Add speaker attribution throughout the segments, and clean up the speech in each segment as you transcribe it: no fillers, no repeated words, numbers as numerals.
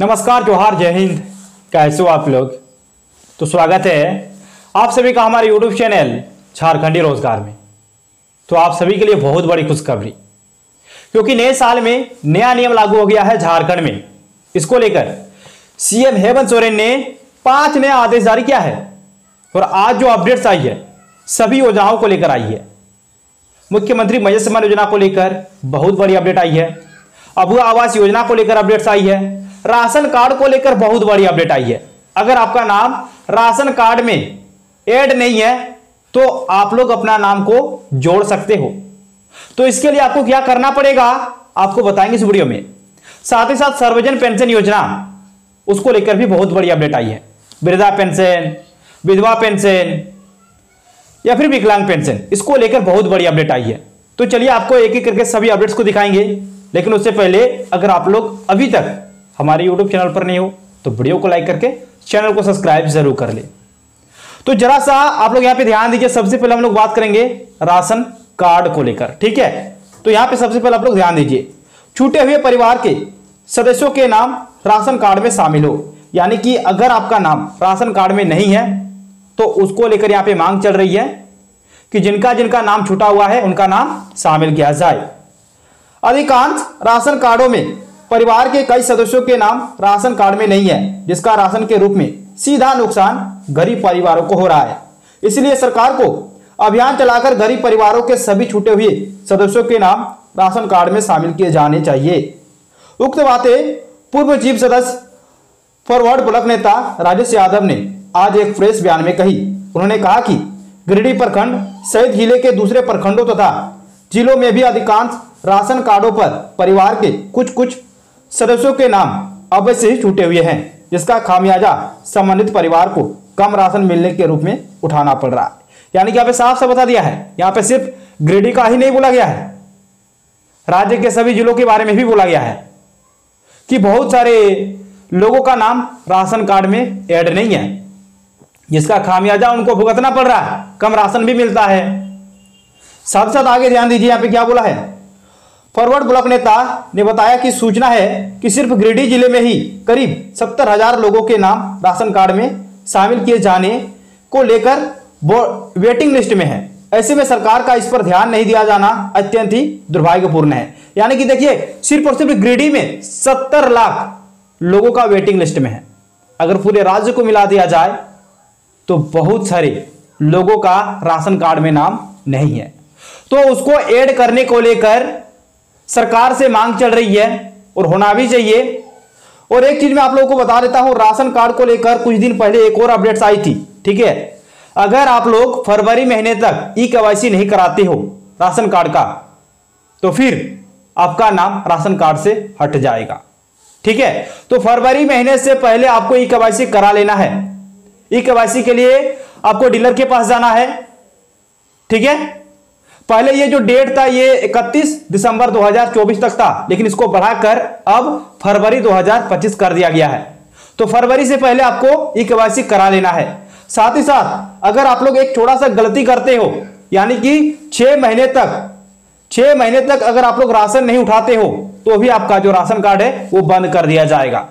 Speaker 1: नमस्कार, जोहार, जय हिंद। कैसे हो आप लोग? तो स्वागत है आप सभी का हमारे YouTube चैनल झारखंडी रोजगार में। तो आप सभी के लिए बहुत बड़ी खुशखबरी, क्योंकि नए साल में नया नियम लागू हो गया है झारखंड में। इसको लेकर सीएम हेमंत सोरेन ने 5 नया आदेश जारी किया है और आज जो अपडेट्स आई है सभी योजनाओं को लेकर आई है। मुख्यमंत्री मत्स्य सम्मान योजना को लेकर बहुत बड़ी अपडेट आई है। अबू आवास योजना को लेकर अपडेट्स आई है। राशन कार्ड को लेकर बहुत बड़ी अपडेट आई है। अगर आपका नाम राशन कार्ड में ऐड नहीं है तो आप लोग अपना नाम को जोड़ सकते हो। तो इसके लिए आपको क्या करना पड़ेगा आपको बताएंगे इस वीडियो में। साथ ही साथ सर्वजन पेंशन योजना, उसको लेकर भी बहुत बड़ी अपडेट आई है। वृद्धा पेंशन, विधवा पेंशन या फिर विकलांग पेंशन, इसको लेकर बहुत बड़ी अपडेट आई है। तो चलिए आपको एक एक करके सभी अपडेट्स को दिखाएंगे। लेकिन उससे पहले अगर आप लोग अभी तक हमारे YouTube चैनल पर नहीं हो तो वीडियो को लाइक करके चैनल को सब्सक्राइब जरूर कर ले। तो जरा सा आप लोग यहाँ पे ध्यान दीजिए। सबसे पहले हम लोग बात करेंगे राशन कार्ड को लेकर, ठीक है। तो यहाँ पे सबसे पहले आप लोग ध्यान दीजिए, छूटे हुए परिवार के सदस्यों के नाम राशन कार्ड में शामिल हो। यानी कि अगर आपका नाम राशन कार्ड में नहीं है तो उसको लेकर यहाँ पे मांग चल रही है कि जिनका जिनका नाम छूटा हुआ है उनका नाम शामिल किया जाए। अधिकांश राशन कार्डों में परिवार के कई सदस्यों के नाम राशन कार्ड में नहीं है, जिसका राशन के रूप में सीधा नुकसान गरीब परिवारों को हो रहा है। इसलिए सरकार को अभियान चलाकर गरीब परिवारों के सभी छूटे हुए सदस्यों के नाम राशन कार्ड में शामिल किए जाने चाहिए। उक्त बातें पूर्व चीफ सदस्य फॉरवर्ड ब्लॉक नेता राजेश यादव ने आज एक प्रेस बयान में कही। उन्होंने कहा कि गिरिडीह प्रखंड सहित जिले के दूसरे प्रखंडों तथा जिलों में भी अधिकांश राशन कार्डों पर परिवार के कुछ सदस्यों के नाम अवश्य से ही छूटे हुए हैं, जिसका खामियाजा संबंधित परिवार को कम राशन मिलने के रूप में उठाना पड़ रहा है। यानी कि यहाँ पे साफ साफ बता दिया है। यहाँ पे सिर्फ गिरिडीह का ही नहीं बोला गया है, राज्य के सभी जिलों के बारे में भी बोला गया है कि बहुत सारे लोगों का नाम राशन कार्ड में ऐड नहीं है, जिसका खामियाजा उनको भुगतना पड़ रहा है, कम राशन भी मिलता है। साथ साथ आगे ध्यान दीजिए, यहाँ पे क्या बोला है। फॉरवर्ड ब्लॉक नेता ने बताया कि सूचना है कि सिर्फ गिरिडीह जिले में ही करीब 70,000 लोगों के नाम राशन कार्ड में शामिल किए जाने को लेकर वेटिंग लिस्ट में है। ऐसे में सरकार का इस पर ध्यान नहीं दिया जाना अत्यंत ही दुर्भाग्यपूर्ण है। यानी कि देखिए, सिर्फ और सिर्फ गिरिडीह में 70 लाख लोगों का वेटिंग लिस्ट में है। अगर पूरे राज्य को मिला दिया जाए तो बहुत सारे लोगों का राशन कार्ड में नाम नहीं है। तो उसको ऐड करने को लेकर सरकार से मांग चल रही है और होना भी चाहिए। और एक चीज मैं आप लोगों को बता देता हूं, राशन कार्ड को लेकर कुछ दिन पहले एक और अपडेट्स आई थी, ठीक है। अगर आप लोग फरवरी महीने तक ई-केवाईसी नहीं कराते हो राशन कार्ड का तो फिर आपका नाम राशन कार्ड से हट जाएगा, ठीक है। तो फरवरी महीने से पहले आपको ई-केवाईसी करा लेना है। ई-केवाईसी के लिए आपको डीलर के पास जाना है, ठीक है। पहले ये जो डेट था ये 31 दिसंबर 2024 तक था, लेकिन इसको बढ़ाकर अब फरवरी 2025 कर दिया गया है। तो फरवरी से पहले आपको ई-केवाईसी करा लेना है। साथ ही साथ अगर आप लोग एक छोटा सा गलती करते हो, यानी कि 6 महीने तक अगर आप लोग राशन नहीं उठाते हो तो भी आपका जो राशन कार्ड है वो बंद कर दिया जाएगा।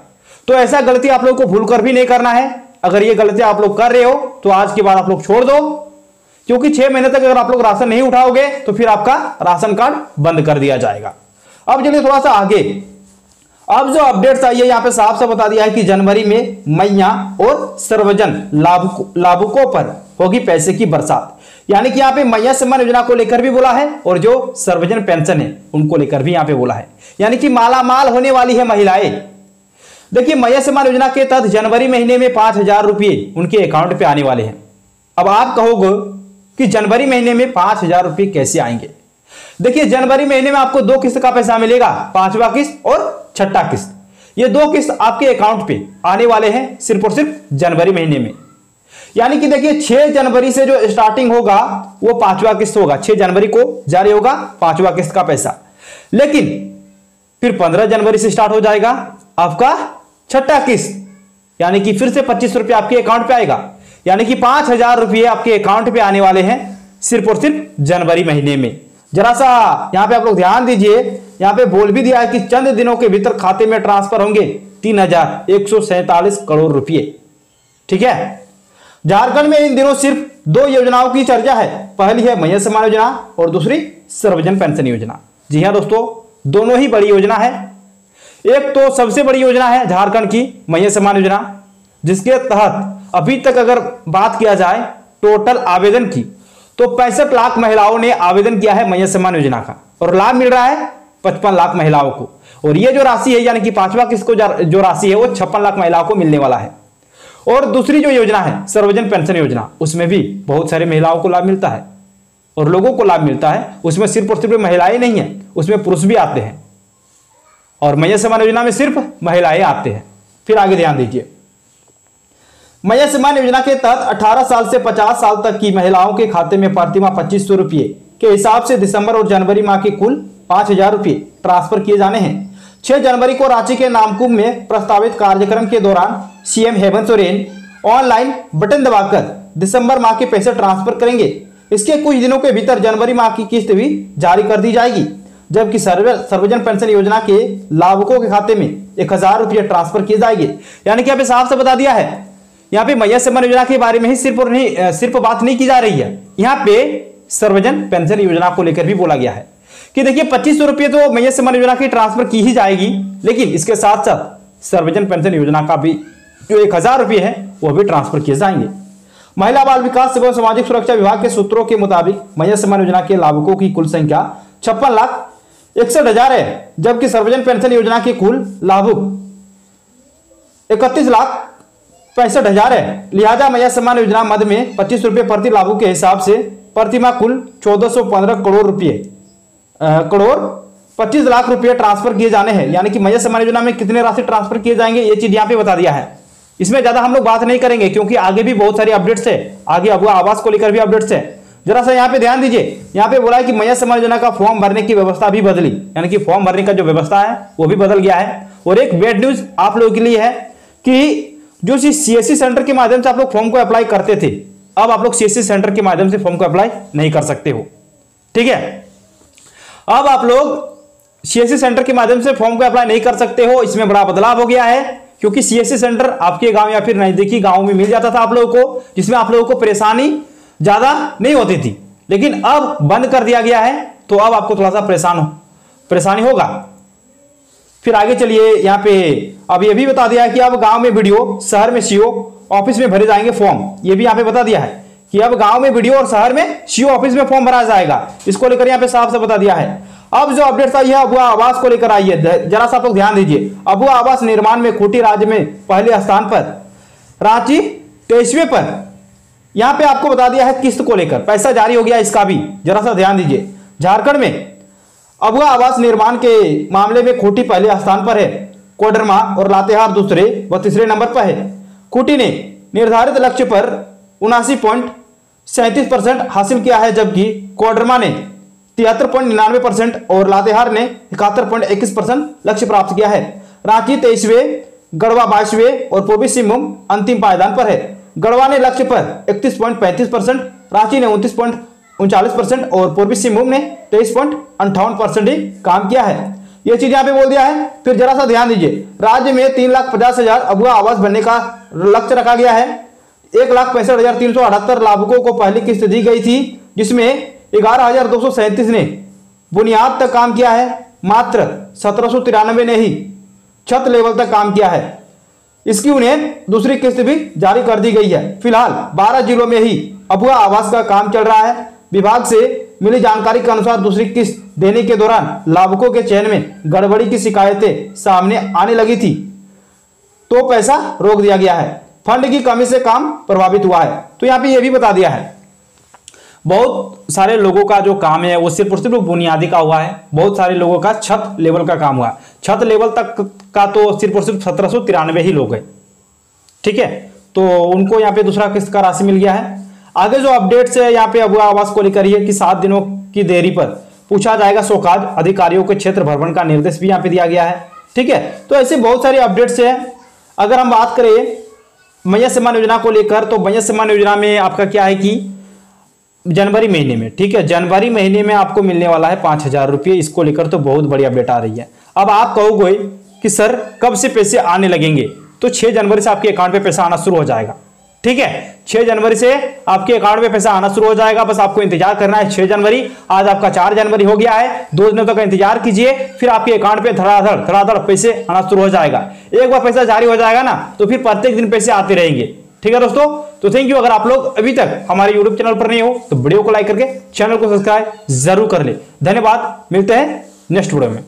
Speaker 1: तो ऐसा गलती आप लोग को भूलकर भी नहीं करना है। अगर ये गलती आप लोग कर रहे हो तो आज के बाद आप लोग छोड़ दो, क्योंकि 6 महीने तक अगर आप लोग राशन नहीं उठाओगे तो फिर आपका राशन कार्ड बंद कर दिया जाएगा। अब चलिए थोड़ा सा आगे। अब जो अपडेट्स आई है यहाँ पे साफ साफ बता दिया है कि जनवरी में मैया और सर्वजन लाभुकों पर होगी पैसे की बरसात। यानी कि यहाँ पे मैया सम्मान योजना को लेकर भी बोला है और जो सर्वजन पेंशन है उनको लेकर भी यहाँ पे बोला है। यानी कि मालामाल होने वाली है महिलाएं। देखिए, मैया सम्मान योजना के तहत जनवरी महीने में 5,000 रुपये उनके अकाउंट पे आने वाले हैं। अब आप कहोगे कि जनवरी महीने में 5,000 रुपये कैसे आएंगे। देखिए, जनवरी महीने में आपको 2 किस्त का पैसा मिलेगा, 5वां किस्त और 6ठा किस्त। ये 2 किस्त आपके अकाउंट पे आने वाले हैं सिर्फ और सिर्फ जनवरी महीने में। यानी कि देखिए, 6 जनवरी से जो स्टार्टिंग होगा वो 5वां किस्त होगा। 6 जनवरी को जारी होगा 5वां किस्त का पैसा, लेकिन फिर 15 जनवरी से स्टार्ट हो जाएगा आपका 6ठा किस्त। यानी कि फिर से 25 रुपये आपके अकाउंट पे आएगा। यानी कि 5,000 रुपये आपके अकाउंट पे आने वाले हैं सिर्फ और सिर्फ जनवरी महीने में। जरा सा यहाँ पे आप लोग ध्यान दीजिए, यहाँ पे बोल भी दिया है कि चंद दिनों के भीतर खाते में ट्रांसफर होंगे 3,147 करोड़ रुपए। ठीक है, झारखंड में इन दिनों सिर्फ दो योजनाओं की चर्चा है। पहली है मैया सम्मान योजना और दूसरी सर्वजन पेंशन योजना। जी हाँ दोस्तों, दोनों ही बड़ी योजना है। एक तो सबसे बड़ी योजना है झारखंड की मैया सम्मान योजना, जिसके तहत अभी तक अगर बात किया जाए टोटल आवेदन की तो 65 लाख महिलाओं ने आवेदन किया है मैया सम्मान योजना का और लाभ मिल रहा है 55 लाख महिलाओं को। और ये जो राशि है यानी कि पांचवा किस्त को जो राशि है वो 56 लाख महिलाओं को मिलने वाला है। और दूसरी जो योजना है सर्वजन पेंशन योजना, उसमें भी बहुत सारे महिलाओं को लाभ मिलता है और लोगों को लाभ मिलता है। उसमें सिर्फ और सिर्फ महिलाएं नहीं है, उसमें पुरुष भी आते हैं और मैया सम्मान योजना में सिर्फ महिलाएं आते हैं। फिर आगे ध्यान दीजिए, मैया सम्मान योजना के तहत 18 साल से 50 साल तक की महिलाओं के खाते में प्रतिमाह 2500 रुपये के हिसाब से दिसंबर और जनवरी माह के कुल 5,000 रुपये ट्रांसफर किए जाने हैं। 6 जनवरी को रांची के नामकुम में प्रस्तावित कार्यक्रम के दौरान CM Hemant Soren online button दबाकर दिसंबर माह के पैसे ट्रांसफर करेंगे। इसके कुछ दिनों के भीतर जनवरी माह की किस्त भी जारी कर दी जाएगी, जबकि सर्वजन पेंशन योजना के लाभुकों के खाते में 1,000 रुपये ट्रांसफर किए जाएंगे। यानी कि यहाँ पे साफ से बता दिया है, यहाँ पे मैया सम्मान योजना के बारे में ही सिर्फ बात नहीं की जा रही है, यहाँ पे सर्वजन पेंशन योजना को लेकर भी बोला गया है कि देखिए 2500 रुपये तो मैया सम्मान योजना की ट्रांसफर की ही जाएगी, लेकिन इसके साथ साथ सर्वजन पेंशन योजना का भी जो 1,000 रुपये है वो भी ट्रांसफर किए जाएंगे। महिला बाल विकास एवं सामाजिक सुरक्षा विभाग के सूत्रों के मुताबिक मैया सम्मान योजना के लाभुकों की कुल संख्या 56,61,000 है, जबकि सर्वजन पेंशन योजना के कुल लाभुक 31,65,000 है। लिहाजा मैया सम्मान योजना मद में 25 रुपये प्रति लाभुक के हिसाब से प्रतिमाह कुल 1,415 करोड़ 25 लाख रुपये ट्रांसफर किए जाने हैं। यानी कि मैया सम्मान योजना में कितने राशि ट्रांसफर किए जाएंगे ये चीज यहाँ पे बता दिया है। इसमें ज्यादा हम लोग बात नहीं करेंगे क्योंकि आगे भी बहुत सारी अपडेट्स है, आगे अबुआ आवास को लेकर भी अपडेट्स है। जरा सा यहाँ पे ध्यान दीजिए, यहाँ पे बोला है कि मैया सम्मान योजना का फॉर्म भरने की व्यवस्था भी बदली, यानी कि फॉर्म भरने का जो व्यवस्था है वो भी बदल गया है। और एक बैड न्यूज आप लोगों के लिए है कि जो सीएससी सेंटर के माध्यम से आप लोग फॉर्म को अप्लाई करते थे, अब आप लोग सीएससी सेंटर के माध्यम से फॉर्म को अप्लाई नहीं कर सकते हो। ठीक है, अब आप लोग सीएससी सेंटर के माध्यम से फॉर्म को अप्लाई नहीं कर सकते हो। इसमें बड़ा बदलाव हो गया है क्योंकि सीएससी सेंटर आपके गांव या फिर नजदीकी गांव में मिल जाता था आप लोगों को, जिसमें आप लोगों को परेशानी ज्यादा नहीं होती थी, लेकिन अब बंद कर दिया गया है तो अब आपको थोड़ा सा परेशानी होगा। फिर आगे चलिए, यहाँ पे अब ये भी बता दिया है कि अब गांव में वीडियो, शहर में सीओ ऑफिस में भरे जाएंगे फॉर्म। ये भी यहाँ पे बता दिया है कि अब गांव में वीडियो और शहर में सीओ ऑफिस में फॉर्म भरा जाएगा। इसको लेकर यहाँ पे साफ से बता दिया है। अब जो अपडेट आई है अबुआ आवास को लेकर आई है, जरा सा आप लोग ध्यान दीजिए। अबुआ आवास निर्माण में खूंटी राज्य में पहले स्थान पर, रांची 23वें पर। यहां पे आपको बता दिया है किस्त को लेकर पैसा जारी हो गया, इसका भी जरा सा ध्यान दीजिए। झारखंड में अबुआ आवास निर्माण के मामले में खूंटी पहले स्थान पर है, कोडरमा और लातेहार दूसरे व तीसरे नंबर पर है। खूंटी ने निर्धारित लक्ष्य पर 79.37% हासिल किया है, जबकि कोडरमा ने 73.99% और लातेहार ने 71.21% लक्ष्य प्राप्त किया है। रांची 23वें, गढ़वा 22वें और पूर्वी सिंहभूम अंतिम पायदान पर है। गढ़वा ने लक्ष्य पर 31.35%, रांची ने 29.39% और पूर्वी सिंहभूम ने 23.58% ही काम किया है। यह चीज यहाँ पे बोल दिया है। फिर जरा सा ध्यान दीजिए, राज्य में 3,50,000 अबुआ आवास बनने का लक्ष्य रखा गया है। 1,65,378 लाभुकों को पहली किस्त दी गई थी, जिसमें 11,237 ने बुनियाद तक काम किया है। मात्र 1,793 ने ही छत लेवल तक काम किया है। इसकी उन्हें दूसरी किस्त भी जारी कर दी गई है। फिलहाल 12 जिलों में ही अबुआ आवास का काम चल रहा है। विभाग से मिली जानकारी के अनुसार दूसरी किस्त देने के दौरान लाभुकों के चयन में गड़बड़ी की शिकायतें सामने आने लगी थी, तो पैसा रोक दिया गया है। फंड की कमी से काम प्रभावित हुआ है। तो यहाँ पे ये भी बता दिया है, बहुत सारे लोगों का जो काम है वो सिर्फ और सिर्फ बुनियादी का हुआ है। बहुत सारे लोगों का छत लेवल का काम हुआ। छत लेवल तक का तो सिर्फ और सिर्फ 1,793 ही लोग हैं। ठीक है, तो उनको यहाँ पे दूसरा किस्त का राशि मिल गया है। आगे जो अपडेट्स है यहाँ पे अबुआ आवास को लेकर है कि 7 दिनों की देरी पर पूछा जाएगा शोकाज, अधिकारियों के क्षेत्र भ्रमण का निर्देश भी यहाँ पे दिया गया है। ठीक है, तो ऐसे बहुत सारे अपडेट्स है। अगर हम बात करें मैया सम्मान योजना को लेकर, तो मैया सम्मान योजना में आपका क्या है कि जनवरी महीने में, ठीक है, जनवरी महीने में आपको मिलने वाला है 5,000 रुपये। इसको लेकर तो बहुत बड़ी अपडेट आ रही है। अब आप कहोगे कि सर कब से पैसे आने लगेंगे, तो 6 जनवरी से आपके अकाउंट पे पैसा आना शुरू हो जाएगा। ठीक है, 6 जनवरी से आपके अकाउंट में पैसा आना शुरू हो जाएगा। बस आपको इंतजार करना है 6 जनवरी। आज आपका 4 जनवरी हो गया है, 2 दिनों तक इंतजार कीजिए, फिर आपके अकाउंट पे धड़ाधड़ पैसे आना शुरू हो जाएगा। एक बार पैसा जारी हो जाएगा ना, तो फिर प्रत्येक दिन पैसे आते रहेंगे। ठीक है दोस्तों, तो थैंक यू। अगर आप लोग अभी तक हमारे यूट्यूब चैनल पर नहीं हो तो वीडियो को लाइक करके चैनल को सब्सक्राइब जरूर कर ले। धन्यवाद, मिलते हैं नेक्स्ट वीडियो में।